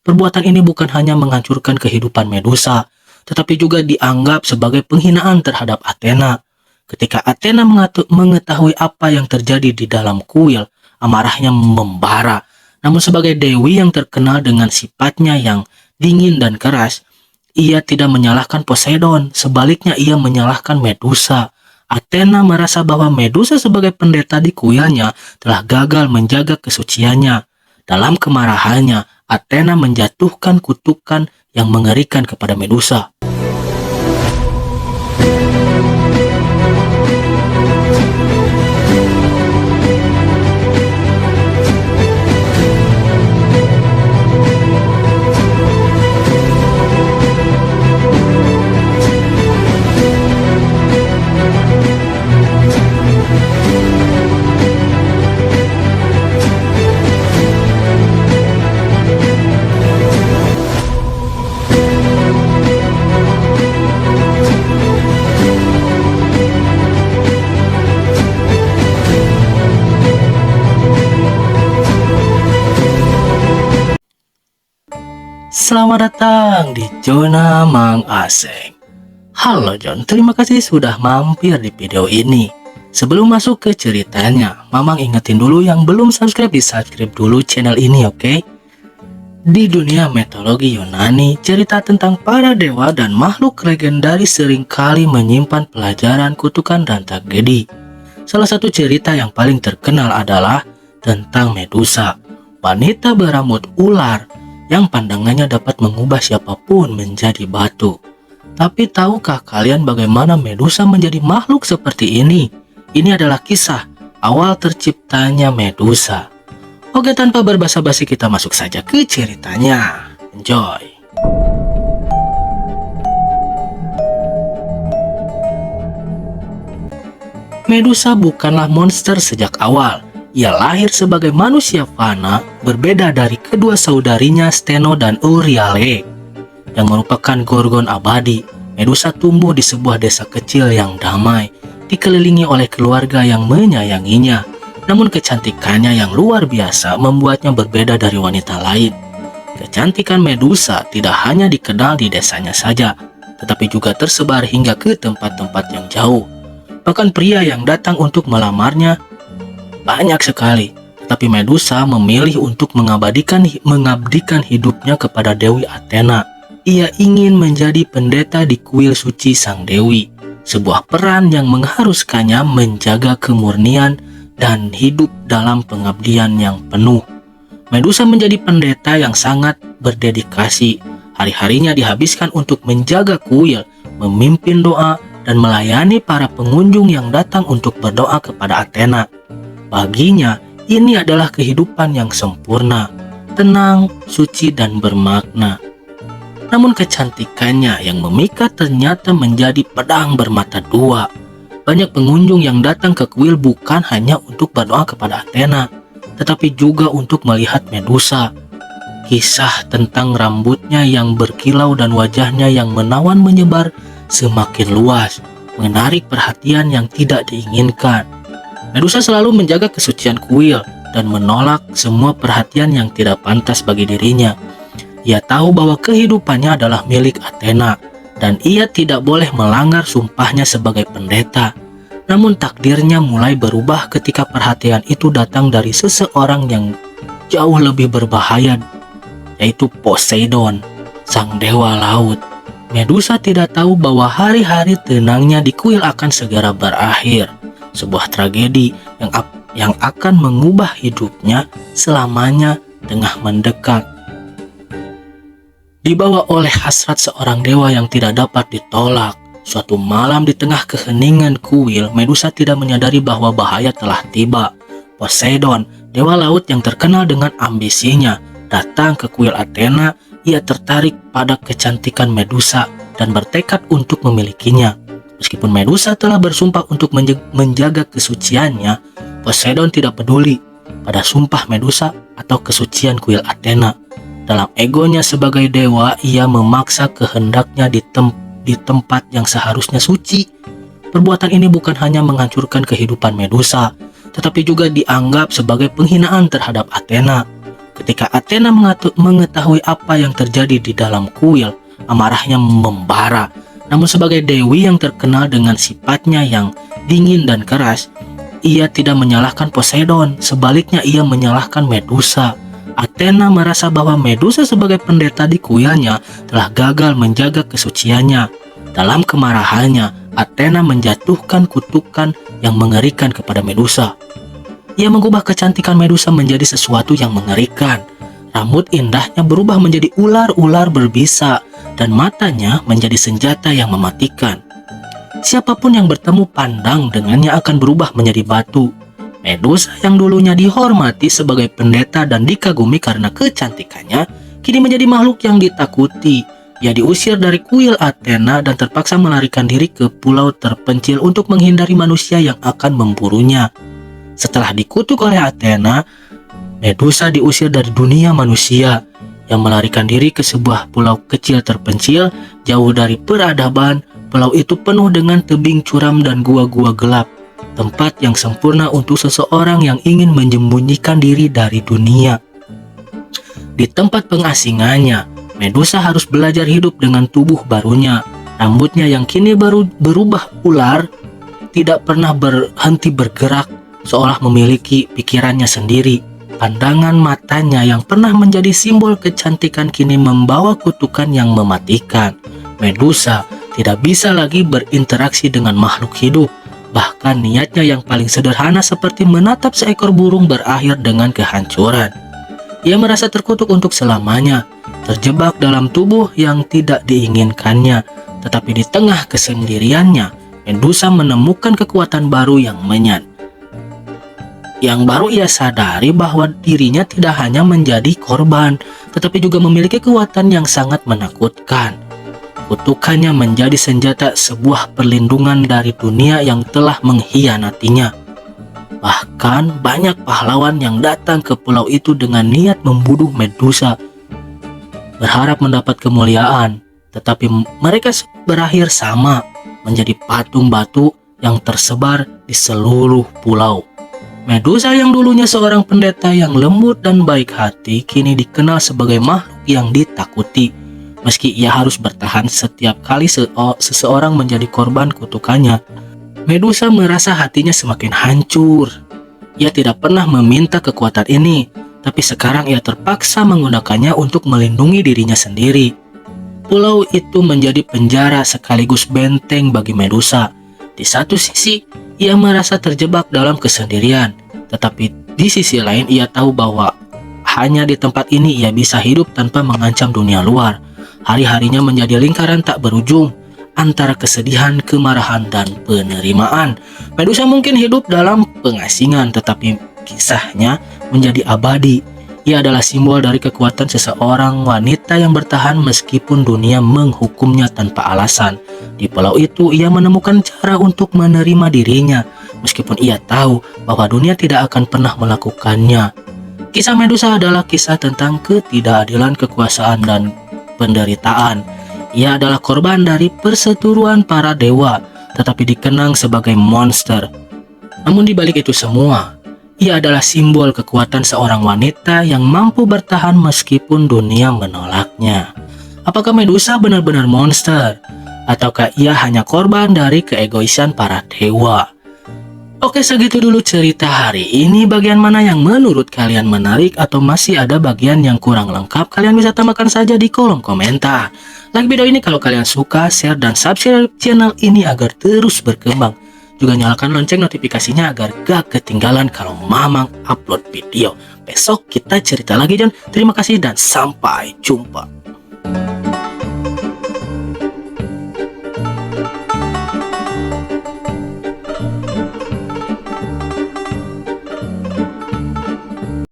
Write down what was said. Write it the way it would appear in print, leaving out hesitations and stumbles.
Perbuatan ini bukan hanya menghancurkan kehidupan Medusa, tetapi juga dianggap sebagai penghinaan terhadap Athena. Ketika Athena mengetahui apa yang terjadi di dalam kuil, amarahnya membara. Namun sebagai dewi yang terkenal dengan sifatnya yang dingin dan keras, ia tidak menyalahkan Poseidon, sebaliknya ia menyalahkan Medusa. Athena merasa bahwa Medusa sebagai pendeta di kuilnya telah gagal menjaga kesuciannya. Dalam kemarahannya, Athena menjatuhkan kutukan yang mengerikan kepada Medusa. Selamat datang di Zona Mang Aseng. Halo John, terima kasih sudah mampir di video ini. Sebelum masuk ke ceritanya, Mamang ingetin dulu yang belum subscribe, di subscribe dulu channel ini, oke? Di dunia mitologi Yunani, cerita tentang para dewa dan makhluk legendaris seringkali menyimpan pelajaran, kutukan, dan tragedi. Salah satu cerita yang paling terkenal adalah tentang Medusa, wanita berambut ular yang pandangannya dapat mengubah siapapun menjadi batu. Tapi tahukah kalian bagaimana Medusa menjadi makhluk seperti ini? Ini adalah kisah awal terciptanya Medusa. Oke, tanpa berbasa-basi kita masuk saja ke ceritanya. Enjoy! Medusa bukanlah monster sejak awal. Ia lahir sebagai manusia fana, berbeda dari kedua saudarinya Steno dan Euryale yang merupakan gorgon abadi. Medusa tumbuh di sebuah desa kecil yang damai, dikelilingi oleh keluarga yang menyayanginya. Namun kecantikannya yang luar biasa membuatnya berbeda dari wanita lain. Kecantikan Medusa tidak hanya dikenal di desanya saja, tetapi juga tersebar hingga ke tempat-tempat yang jauh. Bahkan pria yang datang untuk melamarnya banyak sekali, tetapi Medusa memilih untuk mengabdikan hidupnya kepada Dewi Athena. Ia ingin menjadi pendeta di kuil suci sang dewi, sebuah peran yang mengharuskannya menjaga kemurnian dan hidup dalam pengabdian yang penuh. Medusa menjadi pendeta yang sangat berdedikasi. Hari-harinya dihabiskan untuk menjaga kuil, memimpin doa, dan melayani para pengunjung yang datang untuk berdoa kepada Athena. Baginya, ini adalah kehidupan yang sempurna, tenang, suci, dan bermakna. Namun kecantikannya yang memikat ternyata menjadi pedang bermata dua. Banyak pengunjung yang datang ke kuil bukan hanya untuk berdoa kepada Athena, tetapi juga untuk melihat Medusa. Kisah tentang rambutnya yang berkilau dan wajahnya yang menawan menyebar semakin luas, menarik perhatian yang tidak diinginkan. Medusa selalu menjaga kesucian kuil dan menolak semua perhatian yang tidak pantas bagi dirinya. Ia tahu bahwa kehidupannya adalah milik Athena dan ia tidak boleh melanggar sumpahnya sebagai pendeta. Namun takdirnya mulai berubah ketika perhatian itu datang dari seseorang yang jauh lebih berbahaya, yaitu Poseidon, sang dewa laut. Medusa tidak tahu bahwa hari-hari tenangnya di kuil akan segera berakhir. Sebuah tragedi yang akan mengubah hidupnya selamanya tengah mendekat. Dibawa oleh hasrat seorang dewa yang tidak dapat ditolak, suatu malam di tengah keheningan kuil, Medusa tidak menyadari bahwa bahaya telah tiba. Poseidon, dewa laut yang terkenal dengan ambisinya, datang ke kuil Athena. Ia tertarik pada kecantikan Medusa dan bertekad untuk memilikinya. Meskipun Medusa telah bersumpah untuk menjaga kesuciannya, Poseidon tidak peduli pada sumpah Medusa atau kesucian kuil Athena. Dalam egonya sebagai dewa, ia memaksa kehendaknya di tempat yang seharusnya suci. Perbuatan ini bukan hanya menghancurkan kehidupan Medusa, tetapi juga dianggap sebagai penghinaan terhadap Athena. Ketika Athena mengetahui apa yang terjadi di dalam kuil, amarahnya membara. Namun sebagai dewi yang terkenal dengan sifatnya yang dingin dan keras, ia tidak menyalahkan Poseidon, sebaliknya ia menyalahkan Medusa. Athena merasa bahwa Medusa sebagai pendeta di kuilnya telah gagal menjaga kesuciannya. Dalam kemarahannya, Athena menjatuhkan kutukan yang mengerikan kepada Medusa. Ia mengubah kecantikan Medusa menjadi sesuatu yang mengerikan. Rambut indahnya berubah menjadi ular-ular berbisa dan matanya menjadi senjata yang mematikan. Siapapun yang bertemu pandang dengannya akan berubah menjadi batu. Medusa yang dulunya dihormati sebagai pendeta dan dikagumi karena kecantikannya, kini menjadi makhluk yang ditakuti. Ia diusir dari kuil Athena dan terpaksa melarikan diri ke pulau terpencil untuk menghindari manusia yang akan memburunya. Setelah dikutuk oleh Athena, Medusa diusir dari dunia manusia, yang melarikan diri ke sebuah pulau kecil terpencil jauh dari peradaban. Pulau itu penuh dengan tebing curam dan gua-gua gelap, tempat yang sempurna untuk seseorang yang ingin menyembunyikan diri dari dunia. Di tempat pengasingannya, Medusa harus belajar hidup dengan tubuh barunya. Rambutnya yang kini baru berubah ular tidak pernah berhenti bergerak, seolah memiliki pikirannya sendiri. Pandangan matanya yang pernah menjadi simbol kecantikan kini membawa kutukan yang mematikan. Medusa tidak bisa lagi berinteraksi dengan makhluk hidup. Bahkan niatnya yang paling sederhana seperti menatap seekor burung berakhir dengan kehancuran. Ia merasa terkutuk untuk selamanya, terjebak dalam tubuh yang tidak diinginkannya. Tetapi di tengah kesendiriannya, Medusa menemukan kekuatan baru yang baru ia sadari bahwa dirinya tidak hanya menjadi korban, tetapi juga memiliki kekuatan yang sangat menakutkan. Kutukannya menjadi senjata, sebuah perlindungan dari dunia yang telah mengkhianatinya. Bahkan banyak pahlawan yang datang ke pulau itu dengan niat membunuh Medusa, berharap mendapat kemuliaan, tetapi mereka berakhir sama, menjadi patung batu yang tersebar di seluruh pulau. Medusa yang dulunya seorang pendeta yang lembut dan baik hati, kini dikenal sebagai makhluk yang ditakuti. Meski ia harus bertahan setiap kali seseorang menjadi korban kutukannya, Medusa merasa hatinya semakin hancur. Ia tidak pernah meminta kekuatan ini, tapi sekarang ia terpaksa menggunakannya untuk melindungi dirinya sendiri. Pulau itu menjadi penjara sekaligus benteng bagi Medusa. Di satu sisi, ia merasa terjebak dalam kesendirian, tetapi di sisi lain ia tahu bahwa hanya di tempat ini ia bisa hidup tanpa mengancam dunia luar. Hari-harinya menjadi lingkaran tak berujung antara kesedihan, kemarahan, dan penerimaan. Medusa mungkin hidup dalam pengasingan, tetapi kisahnya menjadi abadi. Ia adalah simbol dari kekuatan seseorang wanita yang bertahan meskipun dunia menghukumnya tanpa alasan. Di pulau itu ia menemukan cara untuk menerima dirinya, meskipun ia tahu bahwa dunia tidak akan pernah melakukannya. Kisah Medusa adalah kisah tentang ketidakadilan kekuasaan dan penderitaan. Ia adalah korban dari perseteruan para dewa, tetapi dikenang sebagai monster. Namun di balik itu semua, ia adalah simbol kekuatan seorang wanita yang mampu bertahan meskipun dunia menolaknya. Apakah Medusa benar-benar monster? Ataukah ia hanya korban dari keegoisan para dewa? Oke, segitu dulu cerita hari ini. Bagian mana yang menurut kalian menarik atau masih ada bagian yang kurang lengkap? Kalian bisa tambahkan saja di kolom komentar. Like video ini kalau kalian suka, share dan subscribe channel ini agar terus berkembang. Juga nyalakan lonceng notifikasinya agar gak ketinggalan kalau Mamang upload video. Besok kita cerita lagi, John. Terima kasih dan sampai jumpa.